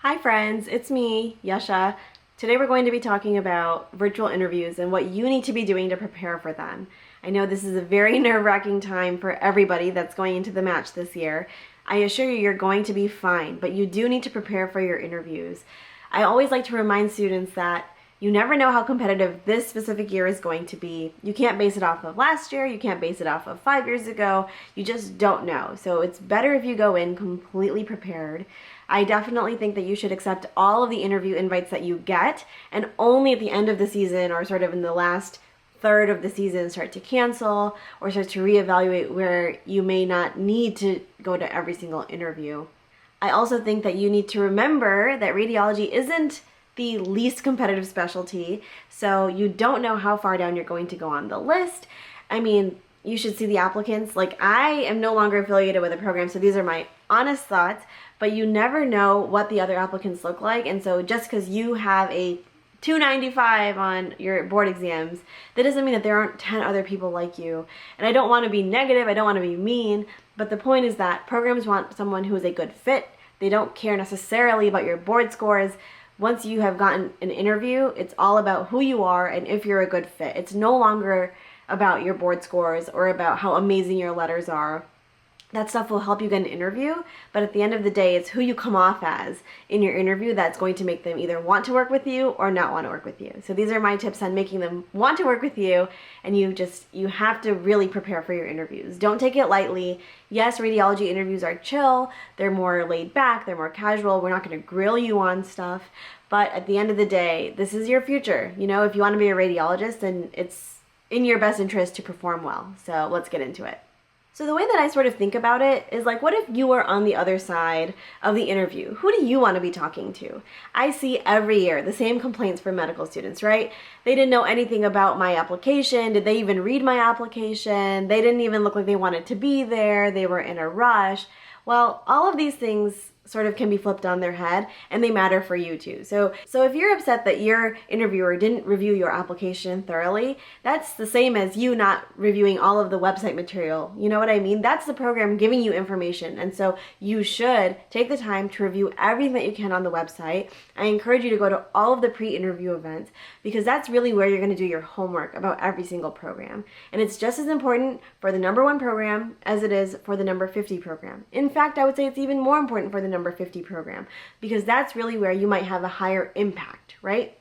Hi friends, it's me, Yasha. Today we're going to be talking about virtual interviews and what you need to be doing to prepare for them. I know this is a very nerve-wracking time for everybody that's going into the match this year. I assure you, you're going to be fine, but you do need to prepare for your interviews. I always like to remind students that you never know how competitive this specific year is going to be. You can't base it off of last year, you can't base it off of 5 years ago, you just don't know. So it's better if you go in completely prepared. I definitely think that you should accept all of the interview invites that you get, and only at the end of the season or sort of in the last third of the season start to cancel or start to reevaluate where you may not need to go to every single interview. I also think that you need to remember that radiology isn't the least competitive specialty, so you don't know how far down you're going to go on the list. I mean, you should see the applicants. Like, I am no longer affiliated with a program, so these are my honest thoughts, but you never know what the other applicants look like, and so just because you have a 295 on your board exams, that doesn't mean that there aren't 10 other people like you. And I don't want to be negative, I don't want to be mean, but the point is that programs want someone who is a good fit. They don't care necessarily about your board scores. Once you have gotten an interview, it's all about who you are and if you're a good fit. It's no longer about your board scores or about how amazing your letters are. That stuff will help you get an interview, but at the end of the day, it's who you come off as in your interview that's going to make them either want to work with you or not want to work with you. So these are my tips on making them want to work with you, and you have to really prepare for your interviews. Don't take it lightly. Yes, radiology interviews are chill, they're more laid back, they're more casual, we're not going to grill you on stuff, but at the end of the day, this is your future. You know, if you want to be a radiologist, then it's in your best interest to perform well. So let's get into it. So the way that I sort of think about it is like, what if you were on the other side of the interview? Who do you want to be talking to? I see every year the same complaints from medical students, right? They didn't know anything about my application. Did they even read my application? They didn't even look like they wanted to be there. They were in a rush. Well, all of these things sort of can be flipped on their head, and they matter for you too. So if you're upset that your interviewer didn't review your application thoroughly, that's the same as you not reviewing all of the website material. You know what I mean? That's the program giving you information, and so you should take the time to review everything that you can on the website. I encourage you to go to all of the pre-interview events, because that's really where you're going to do your homework about every single program. And it's just as important for the number 1 program as it is for the number 50 program. In fact, I would say it's even more important for the number 50 program, because that's really where you might have a higher impact, right?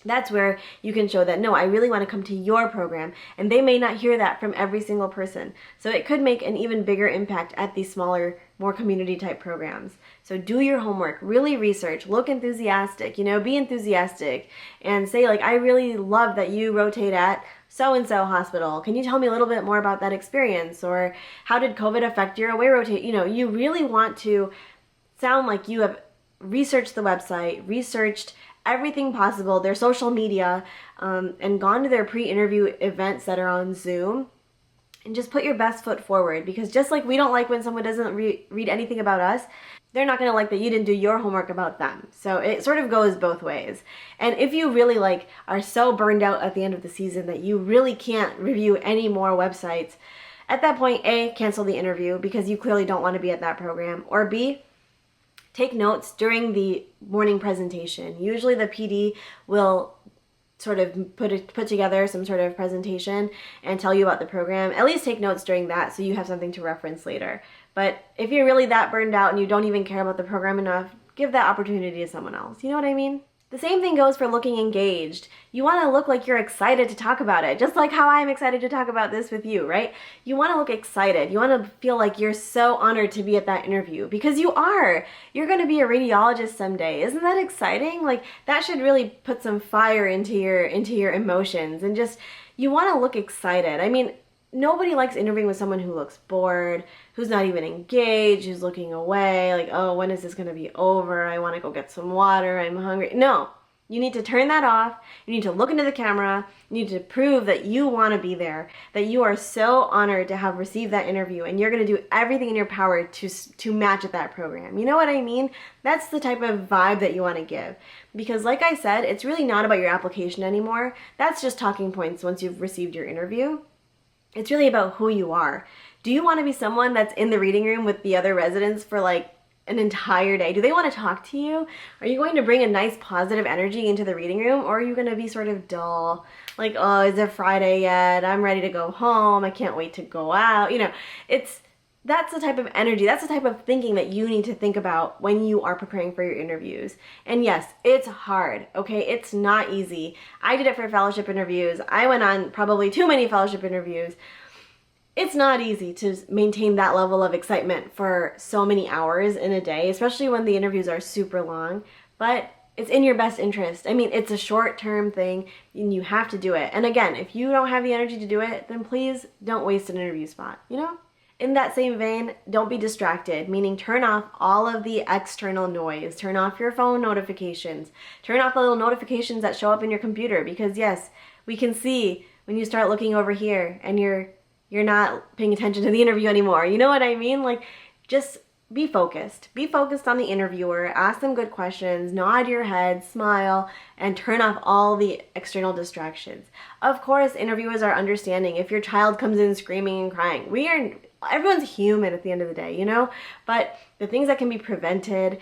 That's where you can show that, no, I really want to come to your program, and they may not hear that from every single person. So it could make an even bigger impact at these smaller, more community type programs. So do your homework, really research, look enthusiastic, be enthusiastic, and say like, I really love that you rotate at so-and-so hospital. Can you tell me a little bit more about that experience? Or how did COVID affect your away rotate? You really want to sound like you have researched the website, researched everything possible, their social media, and gone to their pre-interview events that are on Zoom, and just put your best foot forward. Because just like we don't like when someone doesn't read anything about us, they're not going to like that you didn't do your homework about them. So it sort of goes both ways. And if you really are so burned out at the end of the season that you really can't review any more websites, at that point, A, cancel the interview because you clearly don't want to be at that program, or B, take notes during the morning presentation. Usually the PD will sort of put together some sort of presentation and tell you about the program. At least take notes during that so you have something to reference later. But if you're really that burned out and you don't even care about the program enough, give that opportunity to someone else. You know what I mean? The same thing goes for looking engaged. You want to look like you're excited to talk about it, just like how I'm excited to talk about this with you, right? You want to look excited. You want to feel like you're so honored to be at that interview, because you are. You're going to be a radiologist someday. Isn't that exciting? Like, that should really put some fire into your emotions, and just, you want to look excited. I mean, nobody likes interviewing with someone who looks bored, who's not even engaged, who's looking away, like, oh, when is this going to be over? I want to go get some water, I'm hungry. No, you need to turn that off. You need to look into the camera. You need to prove that you want to be there, that you are so honored to have received that interview, and you're going to do everything in your power to match at that program. You know what I mean? That's the type of vibe that you want to give. Because like I said, it's really not about your application anymore. That's just talking points once you've received your interview. It's really about who you are. Do you want to be someone that's in the reading room with the other residents for like an entire day? Do they want to talk to you? Are you going to bring a nice positive energy into the reading room, or are you going to be sort of dull? Like, oh, is it Friday yet? I'm ready to go home. I can't wait to go out. That's the type of energy, that's the type of thinking that you need to think about when you are preparing for your interviews. And yes, it's hard, okay? It's not easy. I did it for fellowship interviews. I went on probably too many fellowship interviews. It's not easy to maintain that level of excitement for so many hours in a day, especially when the interviews are super long, but it's in your best interest. I mean, it's a short-term thing and you have to do it. And again, if you don't have the energy to do it, then please don't waste an interview spot, In that same vein, don't be distracted, meaning turn off all of the external noise. Turn off your phone notifications. Turn off the little notifications that show up in your computer, because yes, we can see when you start looking over here and you're not paying attention to the interview anymore. You know what I mean? Like, just be focused. Be focused on the interviewer, ask them good questions, nod your head, smile, and turn off all the external distractions. Of course, interviewers are understanding if your child comes in screaming and crying. Everyone's human at the end of the day, But the things that can be prevented,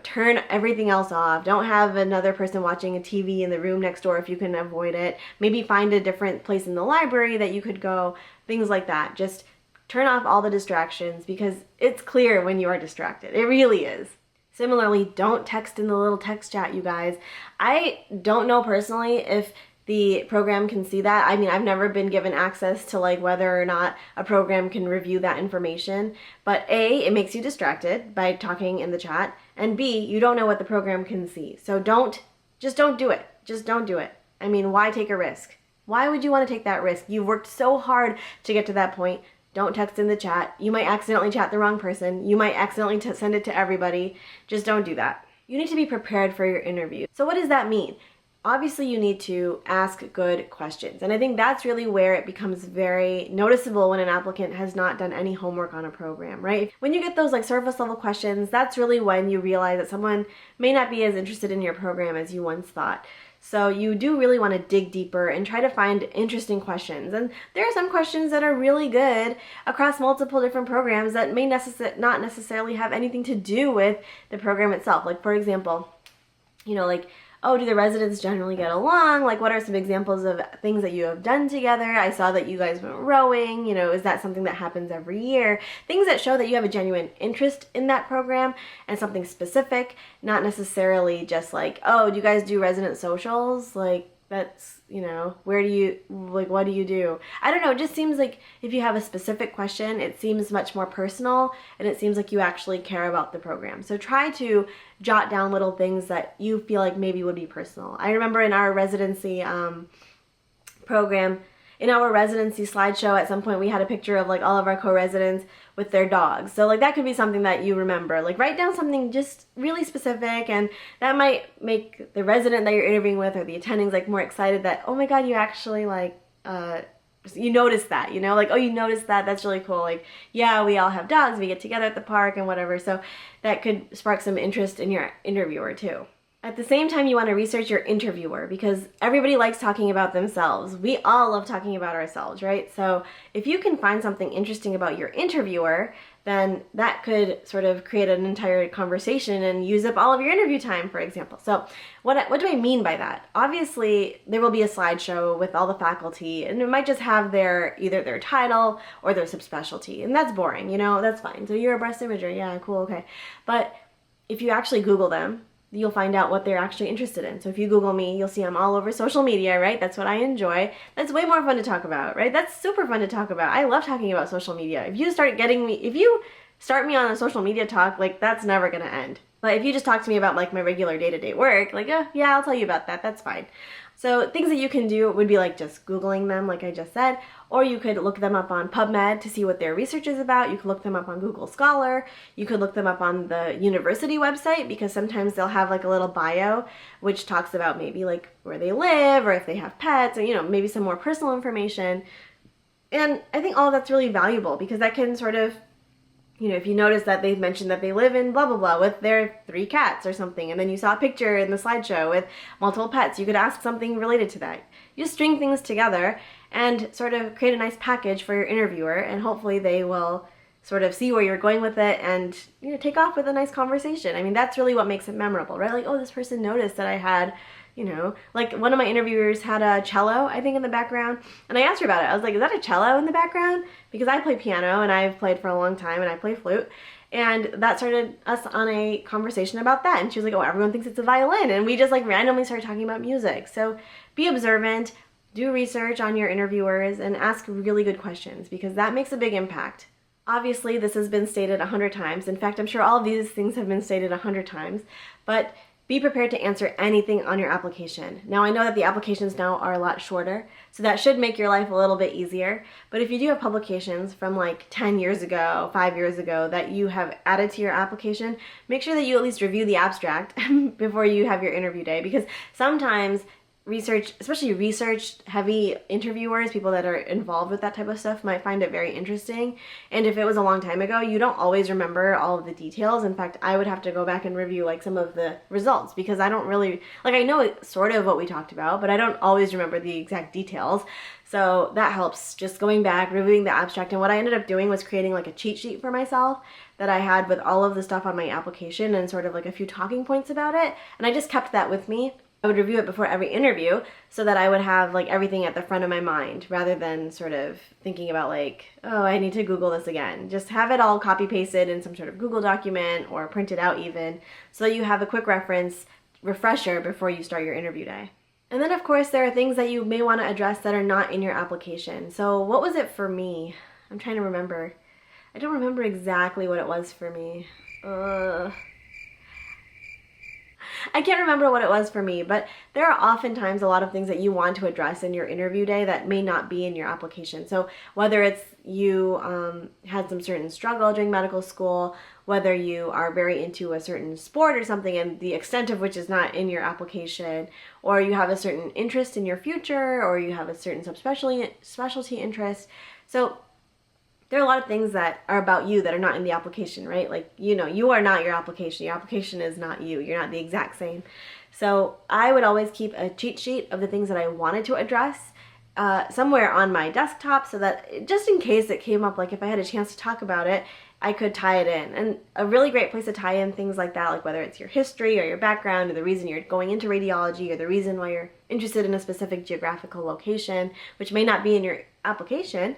turn everything else off. Don't have another person watching a TV in the room next door if you can avoid it. Maybe find a different place in the library that you could go, things like that. Just turn off all the distractions, because it's clear when you are distracted. It really is. Similarly, don't text in the little text chat, you guys. I don't know personally if the program can see that. I mean, I've never been given access to whether or not a program can review that information. But A, it makes you distracted by talking in the chat. And B, you don't know what the program can see. So just don't do it. Just don't do it. I mean, why take a risk? Why would you want to take that risk? You've worked so hard to get to that point. Don't text in the chat. You might accidentally chat the wrong person. You might accidentally send it to everybody. Just don't do that. You need to be prepared for your interview. So what does that mean? Obviously, you need to ask good questions. And I think that's really where it becomes very noticeable when an applicant has not done any homework on a program, right? When you get those surface level questions, that's really when you realize that someone may not be as interested in your program as you once thought. So you do really want to dig deeper and try to find interesting questions. And there are some questions that are really good across multiple different programs that may not necessarily have anything to do with the program itself. Like, for example, oh, do the residents generally get along? What are some examples of things that you have done together? I saw that you guys went rowing. Is that something that happens every year? Things that show that you have a genuine interest in that program and something specific, not necessarily just oh, do you guys do resident socials? That's, where do you, what do you do? I don't know, it just seems like if you have a specific question, it seems much more personal, and it seems like you actually care about the program. So try to jot down little things that you feel like maybe would be personal. I remember in our residency program, in our residency slideshow, at some point we had a picture of all of our co-residents with their dogs. So that could be something that you remember. Write down something just really specific, and that might make the resident that you're interviewing with or the attendings more excited that, oh my god, you actually you noticed that, oh, you noticed that, that's really cool. Yeah, we all have dogs, we get together at the park and whatever. So that could spark some interest in your interviewer too. At the same time, you want to research your interviewer, because everybody likes talking about themselves. We all love talking about ourselves, right? So if you can find something interesting about your interviewer, then that could sort of create an entire conversation and use up all of your interview time, for example. So what do I mean by that? Obviously, there will be a slideshow with all the faculty, and it might just have either their title or their subspecialty, and that's boring, that's fine. So you're a breast imager, yeah, cool, okay. But if you actually Google them, you'll find out what they're actually interested in. So if you Google me, you'll see I'm all over social media, right? That's what I enjoy. That's way more fun to talk about, right? That's super fun to talk about. I love talking about social media. If you start me on a social media talk, that's never gonna end. But if you just talk to me about my regular day-to-day work, yeah, I'll tell you about that, that's fine. So things that you can do would be just Googling them, like I just said, or you could look them up on PubMed to see what their research is about. You could look them up on Google Scholar. You could look them up on the university website, because sometimes they'll have a little bio which talks about maybe where they live or if they have pets, or maybe some more personal information. And I think all of that's really valuable, because that can sort of, if you notice that they've mentioned that they live in blah, blah, blah with their 3 cats or something, and then you saw a picture in the slideshow with multiple pets, you could ask something related to that. You just string things together and sort of create a nice package for your interviewer, and hopefully they will sort of see where you're going with it and, you know, take off with a nice conversation. I mean, that's really what makes it memorable, right? Like, oh, this person noticed that I had, you know, like one of my interviewers had a cello, I think, in the background, and I asked her about it. I was like, is that a cello in the background? Because I play piano and I've played for a long time and I play flute. And that started us on a conversation about that. And she was like, oh, everyone thinks it's a violin. And we just like randomly started talking about music. So be observant, do research on your interviewers, and ask really good questions, because that makes a big impact. Obviously, this has been stated 100 times. In fact, I'm sure all of these things have been stated 100 times. But be prepared to answer anything on your application. Now, I know that the applications now are a lot shorter, so that should make your life a little bit easier. But if you do have publications from like 10 years ago, 5 years ago, that you have added to your application, make sure that you at least review the abstract before you have your interview day, because sometimes research, especially research-heavy interviewers, people that are involved with that type of stuff, might find it very interesting. And if it was a long time ago, you don't always remember all of the details. In fact, I would have to go back and review like some of the results, because I don't really, like, I know sort of what we talked about, but I don't always remember the exact details. So that helps, just going back, reviewing the abstract. And what I ended up doing was creating like a cheat sheet for myself that I had with all of the stuff on my application and sort of like a few talking points about it. And I just kept that with me. I would review it before every interview so that I would have like everything at the front of my mind, rather than sort of thinking about like, oh, I need to Google this again. Just have it all copy pasted in some sort of Google document or print it out even, so that you have a quick reference refresher before you start your interview day. And then of course there are things that you may want to address that are not in your application. So what was it for me? I'm trying to remember. I don't remember exactly what it was for me. I can't remember what it was for me, but there are oftentimes a lot of things that you want to address in your interview day that may not be in your application. So whether it's you had some certain struggle during medical school, whether you are very into a certain sport or something and the extent of which is not in your application, or you have a certain interest in your future, or you have a certain specialty interest. So there are a lot of things that are about you that are not in the application, right? Like, you know, you are not your application. Your application is not you. You're not the exact same. So I would always keep a cheat sheet of the things that I wanted to address somewhere on my desktop, so that just in case it came up, like if I had a chance to talk about it, I could tie it in. And a really great place to tie in things like that, like whether it's your history or your background or the reason you're going into radiology or the reason why you're interested in a specific geographical location, which may not be in your application,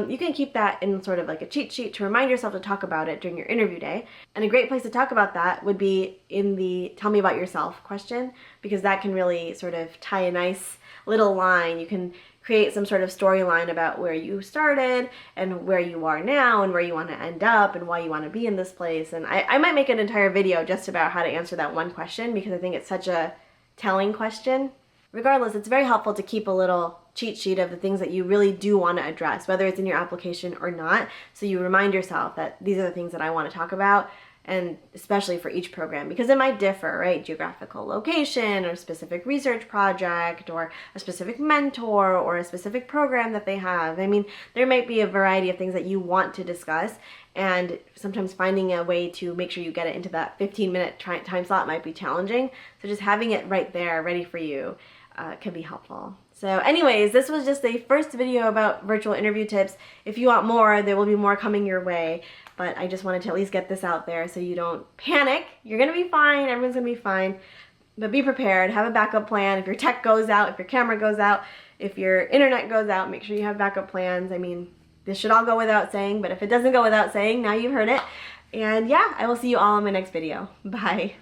you can keep that in sort of like a cheat sheet to remind yourself to talk about it during your interview day. And a great place to talk about that would be in the tell me about yourself question, because that can really sort of tie a nice little line. You can create some sort of storyline about where you started and where you are now and where you want to end up and why you want to be in this place. And I might make an entire video just about how to answer that one question, because I think it's such a telling question. Regardless, it's very helpful to keep a little cheat sheet of the things that you really do want to address, whether it's in your application or not, so you remind yourself that these are the things that I want to talk about, and especially for each program, because it might differ, right? Geographical location, or a specific research project, or a specific mentor, or a specific program that they have. I mean, there might be a variety of things that you want to discuss, and sometimes finding a way to make sure you get it into that 15-minute time slot might be challenging. So just having it right there, ready for you, can be helpful. So anyways, this was just the first video about virtual interview tips. If you want more, there will be more coming your way. But I just wanted to at least get this out there so you don't panic. You're gonna be fine, everyone's gonna be fine. But be prepared, have a backup plan. If your tech goes out, if your camera goes out, if your internet goes out, make sure you have backup plans. I mean, this should all go without saying, but if it doesn't go without saying, now you've heard it. And yeah, I will see you all in my next video. Bye.